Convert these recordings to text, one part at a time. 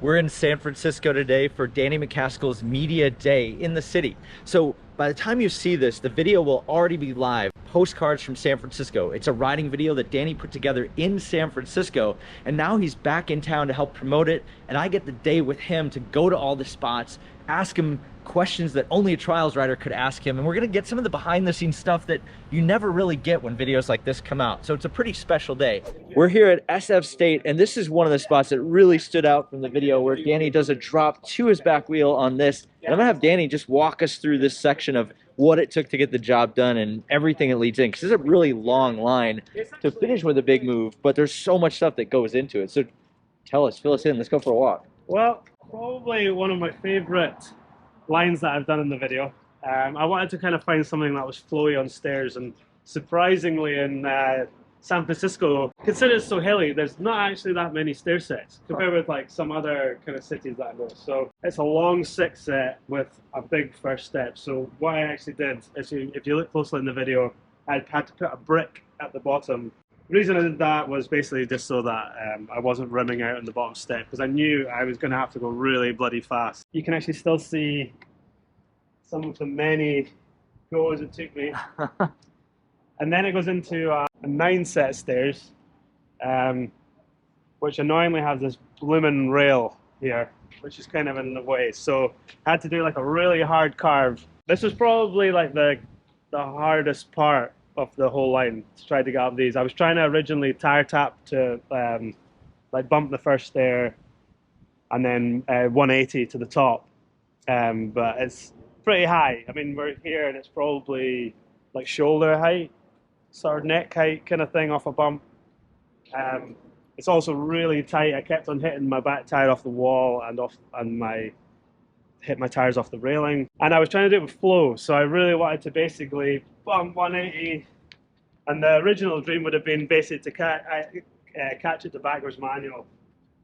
We're in San Francisco today for Danny MacAskill's Media Day in the city. So by the time you see this, the video will already be live. Postcards from San Francisco. It's a riding video that Danny put together in San Francisco, and now he's back in town to help promote it, and I get the day with him to go to all the spots, ask him questions that only a trials rider could ask him, and we're gonna get some of the behind the scenes stuff that you never really get when videos like this come out. So it's a pretty special day. We're here at SF State, and this is one of the spots that really stood out from the video where Danny does a drop to his back wheel on this. And I'm gonna have Danny just walk us through this section of what it took to get the job done and everything it leads in, because it's a really long line to finish with a big move, but there's so much stuff that goes into it. So tell us, fill us in, let's go for a walk. Well, probably one of my favorite lines that I've done in the video. I wanted to kind of find something that was flowy on stairs, and surprisingly in San Francisco, considering it's so hilly, there's not actually that many stair sets compared with like some other kind of cities that I know. So it's a long 6 set with a big first step. So what I actually did is, if you look closely in the video, I had to put a brick at the bottom. The reason I did that was basically just so that I wasn't rimming out on the bottom step, because I knew I was going to have to go really bloody fast. You can actually still see some of the many goes it took me. And then it goes into a 9 set stairs, which annoyingly has this blooming rail here, which is kind of in the way. So I had to do like a really hard carve. This was probably like the hardest part of the whole line to try to get up these. I was trying to originally tire tap to like bump the first stair and then 180 to the top, but it's pretty high. I mean, we're here and it's probably like shoulder height, sort of neck height kind of thing off a bump. It's also really tight. I kept on hitting my back tire off the wall and hit my tires off the railing, and I was trying to do it with flow, so I really wanted to basically bump 180, and the original dream would have been basically to catch it to backwards manual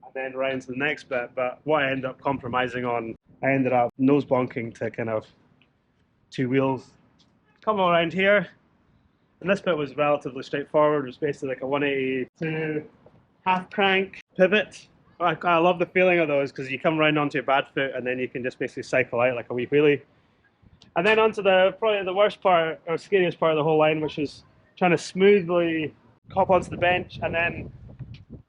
and then right into the next bit. But what I ended up compromising on, I ended up nose bonking to kind of 2 wheels, come around here, and this bit was relatively straightforward. It was basically like a 180 to half crank pivot. I love the feeling of those, because you come around onto your bad foot and then you can just basically cycle out like a wee wheelie. And then onto probably the worst part, or scariest part of the whole line, which is trying to smoothly hop onto the bench. And then,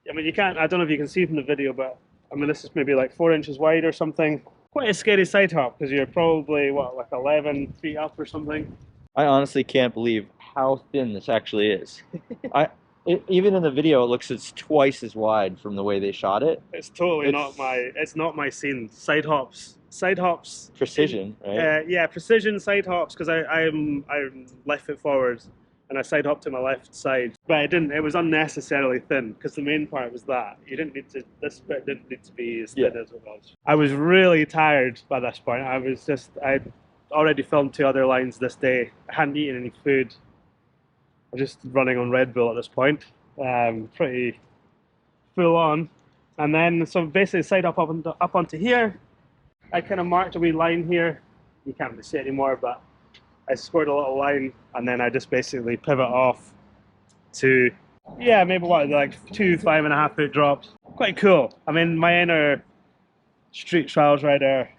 I mean, I don't know if you can see from the video, but I mean, this is maybe like 4 inches wide or something. Quite a scary side hop, because you're probably, what, like 11 feet up or something. I honestly can't believe how thin this actually is. Even in the video, it looks it's twice as wide from the way they shot it. It's totally it's not my scene. Side hops. Precision, right? Yeah, precision side hops, because I'm left foot forward and I side hop to my left side. But it was unnecessarily thin, because the main part was that. This bit didn't need to be as thin as it was. I was really tired by this point. I'd already filmed 2 other lines this day. I hadn't eaten any food. I'm just running on Red Bull at this point, pretty full on. And then, so basically side up onto here. I kind of marked a wee line here. You can't really see it anymore, but I scored a little line, and then I just basically pivot off to, yeah, maybe what, like 2 5.5 foot drops. Quite cool. I mean, my inner street trials rider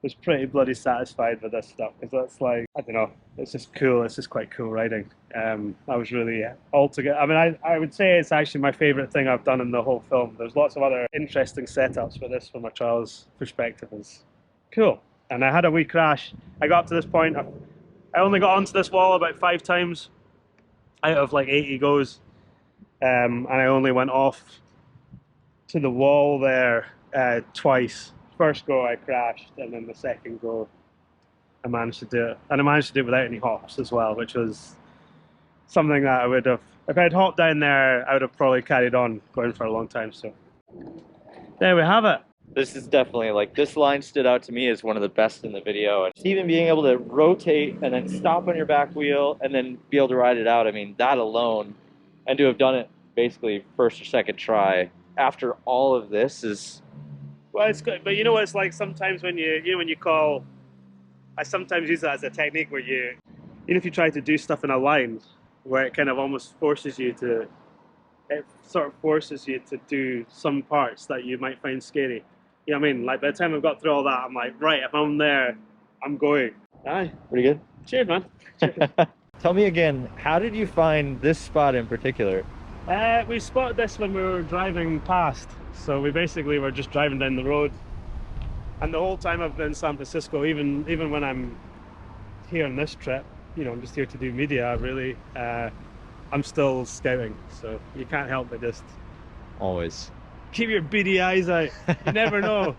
was pretty bloody satisfied with this stuff, because that's like, I don't know, it's just cool. It's just quite cool riding. I was really altogether, I mean, I would say it's actually my favorite thing I've done in the whole film. There's lots of other interesting setups, but this, from a trials perspective, is cool. And I had a wee crash. I got up to this point, I only got onto this wall about 5 times out of like 80 goes, and I only went off to the wall there twice. First go I crashed, and then the second go I managed to do it, and I managed to do it without any hops as well, which was something that I would have, if I had hopped down there, I would have probably carried on going for a long time. So there we have it. This is definitely, like, this line stood out to me as one of the best in the video. And even being able to rotate and then stop on your back wheel and then be able to ride it out, I mean, that alone, and to have done it basically first or second try after all of this is... Well, it's good, but you know what it's like sometimes when when you call, I sometimes use that as a technique where if you try to do stuff in a line where it kind of almost forces you to it sort of forces you to do some parts that you might find scary. You know what I mean? Like by the time I've got through all that, I'm like, right, if I'm there, I'm going. Aye. Pretty good. Cheers, man. Cheers. Tell me again, how did you find this spot in particular? We spotted this when we were driving past. So we basically were just driving down the road. And the whole time I've been in San Francisco, even when I'm here on this trip, you know, I'm just here to do media, really. I'm still scouting, so you can't help but just Always. keep your beady eyes out. You never know.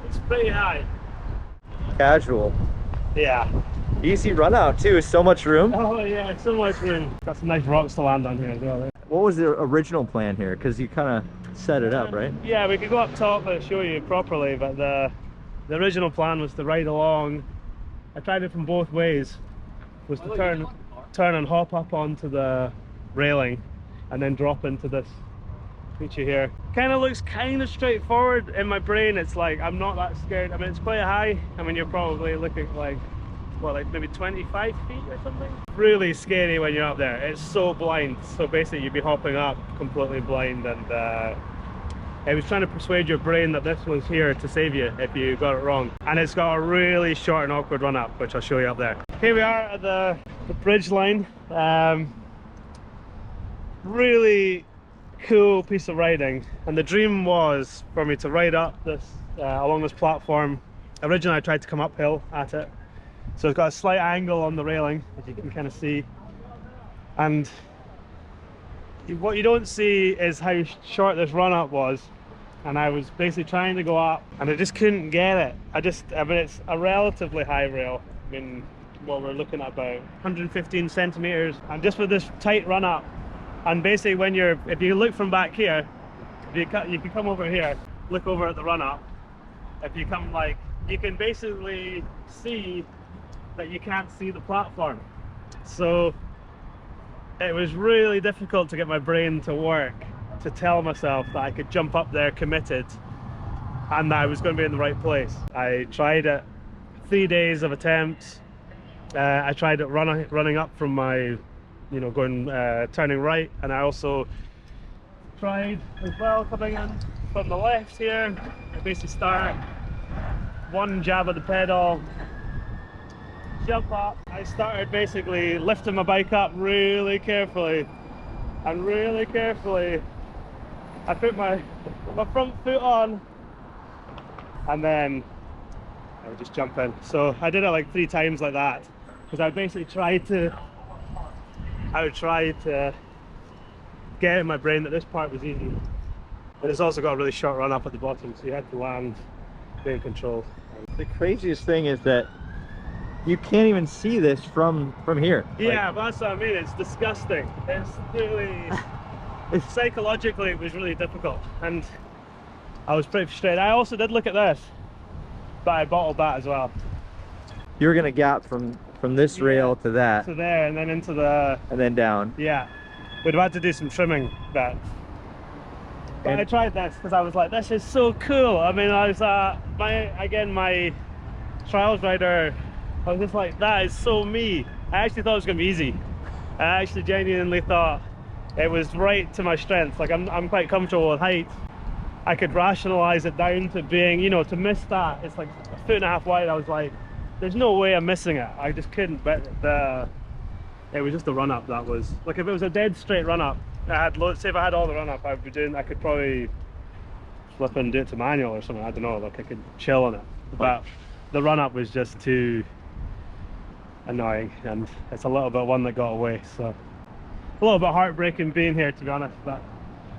It's pretty high. Casual. Yeah. Easy run out too, so much room. Oh yeah, so much room. Got some nice rocks to land on here as well. What was the original plan here? Because you kind of set it up, right? Yeah, we could go up top and show you properly, but the original plan was to ride along. I tried it from both ways. Was to turn and hop up onto the railing and then drop into this feature here. Kind of looks kind of straightforward in my brain. It's like I'm not that scared. I mean, it's quite high. I mean, you're probably looking like what, like maybe 25 feet or something. Really scary when you're up there. It's so blind. So basically you'd be hopping up completely blind, and I was trying to persuade your brain that this was here to save you if you got it wrong. And it's got a really short and awkward run up, which I'll show you up there. Here we are at the bridge line. Really cool piece of riding, and the dream was for me to ride up this along this platform. Originally I tried to come uphill at it, so it's got a slight angle on the railing, as you can kind of see, and what you don't see is how short this run up was. And I was basically trying to go up and I just couldn't get it. I mean, it's a relatively high rail. I mean, what we're looking at about 115 centimeters, and just with this tight run up. And basically if you look from back here, you can come over here, look over at the run up. If you come like, you can basically see that you can't see the platform. So it was really difficult to get my brain to work to tell myself that I could jump up there committed and that I was going to be in the right place. I tried it 3 days of attempts. I tried it running up from my, you know, turning right, and I also tried as well coming in from the left here. I basically start one jab of the pedal, jump up. I started basically lifting my bike up really carefully, and really carefully I put my front foot on, and then I would just jump in. So I did it like 3 times like that, because I basically I would try to get in my brain that this part was easy. But it's also got a really short run up at the bottom, so you had to land being controlled. The craziest thing is that you can't even see this from here. Yeah, like, but that's what I mean. It's disgusting. It's really psychologically it was really difficult, and I was pretty frustrated. I also did look at this, but I bottled that as well. you were gonna gap from this rail to that, to there, and then into the, and then down. yeah, we'd have had to do some trimming but I tried this because I was like, this is so cool. I mean, I was my trials rider, I was just like, that is so me. I actually thought it was gonna be easy. I actually genuinely thought it was right to my strengths. Like I'm quite comfortable with height. I could rationalize it down to being, you know, to miss that, it's like 1.5 feet wide. I was like, there's no way I'm missing it. I just couldn't. But it was just the run up that was like, if it was a dead straight run up, say if I had all the run up, I could probably flip and do it to manual or something. I don't know, like I could chill on it. But the run up was just too annoying, and it's a little bit one that got away. So a little bit heartbreaking being here, to be honest, but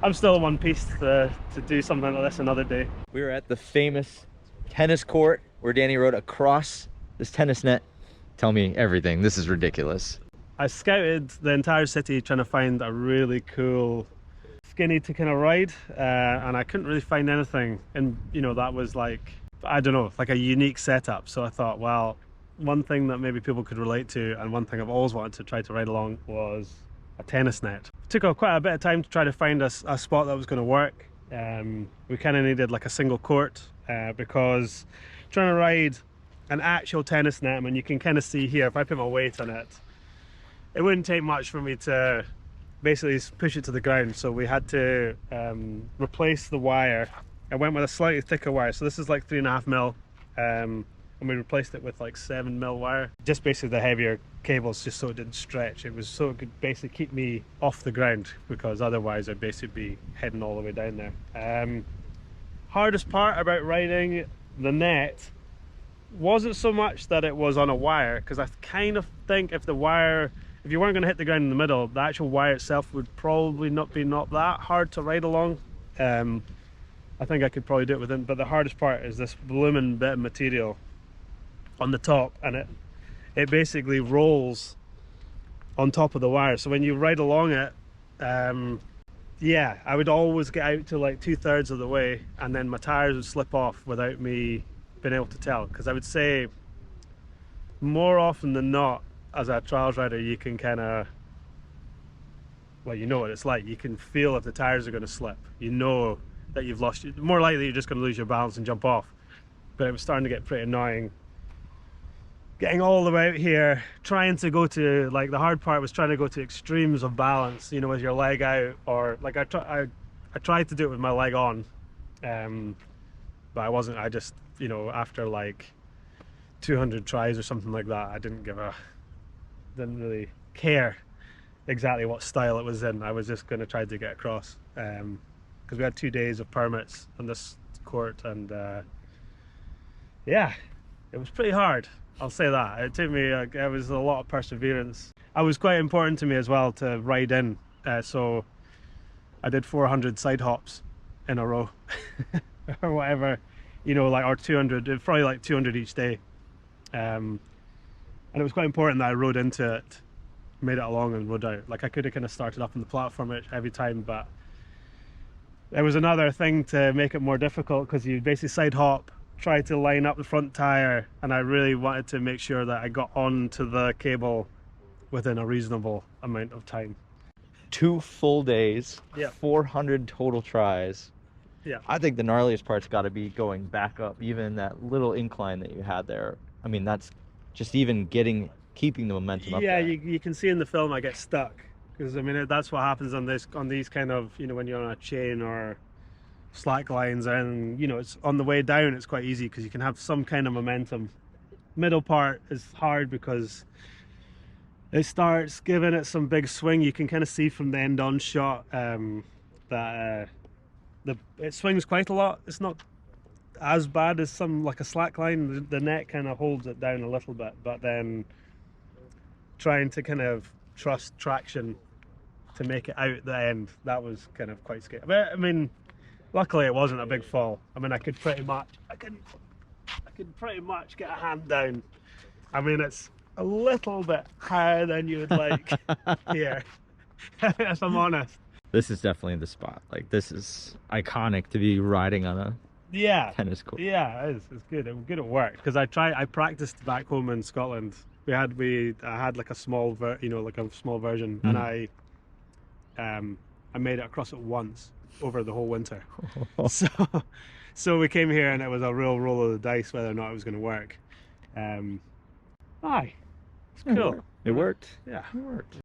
I'm still in one piece to do something like this another day. We were at the famous tennis court where Danny rode across this tennis net. Tell me everything. This is ridiculous. I scouted the entire city trying to find a really cool skinny to kind of ride, and I couldn't really find anything, and you know, that was like, I don't know, like a unique setup. So I thought, well, one thing that maybe people could relate to, and one thing I've always wanted to try to ride along, was a tennis net. It took quite a bit of time to try to find a spot that was going to work. We kind of needed like a single court, because trying to ride an actual tennis net, I mean, you can kind of see here, if I put my weight on it, it wouldn't take much for me to basically push it to the ground. So we had to replace the wire. I went with a slightly thicker wire, so this is like 3.5 mil, and we replaced it with like 7 mil wire. Just basically the heavier cables, just so it didn't stretch. It was so it could basically keep me off the ground, because otherwise I'd basically be heading all the way down there. Hardest part about riding the net wasn't so much that it was on a wire, because I kind of think if you weren't going to hit the ground in the middle, the actual wire itself would probably not that hard to ride along. I think I could probably do it within, but the hardest part is this blooming bit of material on the top, and it basically rolls on top of the wire. So when you ride along it, yeah, I would always get out to like 2/3 of the way, and then my tires would slip off without me being able to tell. Because I would say more often than not, as a trials rider, you can kind of, well, you know what it's like. You can feel if the tires are going to slip. You know that you've lost. More likely, you're just going to lose your balance and jump off. But it was starting to get pretty annoying. Getting all the way out here, trying to go to, like, the hard part was trying to go to extremes of balance, you know, with your leg out, or like I tried to do it with my leg on, but I just, you know, after like 200 tries or something like that, I didn't really care exactly what style it was in. I was just going to try to get across, because we had 2 days of permits on this court, and yeah, it was pretty hard. I'll say that. It took me, it was a lot of perseverance. It was quite important to me as well to ride in, so I did 400 side hops in a row, or whatever, you know, like, or 200, probably like 200 each day. And it was quite important that I rode into it, made it along and rode out. Like, I could have kind of started up on the platform every time, but there was another thing to make it more difficult, because you basically side hop, try to line up the front tire, and I really wanted to make sure that I got onto the cable within a reasonable amount of time. 2 full days, Yeah. 400 total tries. Yeah. I think the gnarliest part's got to be going back up, even that little incline that you had there. I mean, that's just even keeping the momentum up Yeah, there. you can see in the film I get stuck, because I mean that's what happens on these kind of, you know, when you're on a chain or slack lines, and you know, it's on the way down, it's quite easy because you can have some kind of momentum. Middle part is hard because it starts giving it some big swing. You can kind of see from the end on shot that it swings quite a lot. It's not as bad as some, like a slack line. The net kind of holds it down a little bit, but then trying to kind of trust traction to make it out the end, that was kind of quite scary. But I mean, luckily it wasn't a big fall. I mean, I could pretty much get a hand down. I mean, it's a little bit higher than you would like here, if I'm honest. This is definitely the spot. Like, this is iconic to be riding on a tennis court. Yeah, it is. It's good. It was good at work, because I practiced back home in Scotland. I had like a small version, and I made it across it once over the whole winter. So we came here, and it was a real roll of the dice whether or not it was going to work. Aye, it's cool. It worked. Yeah, It worked.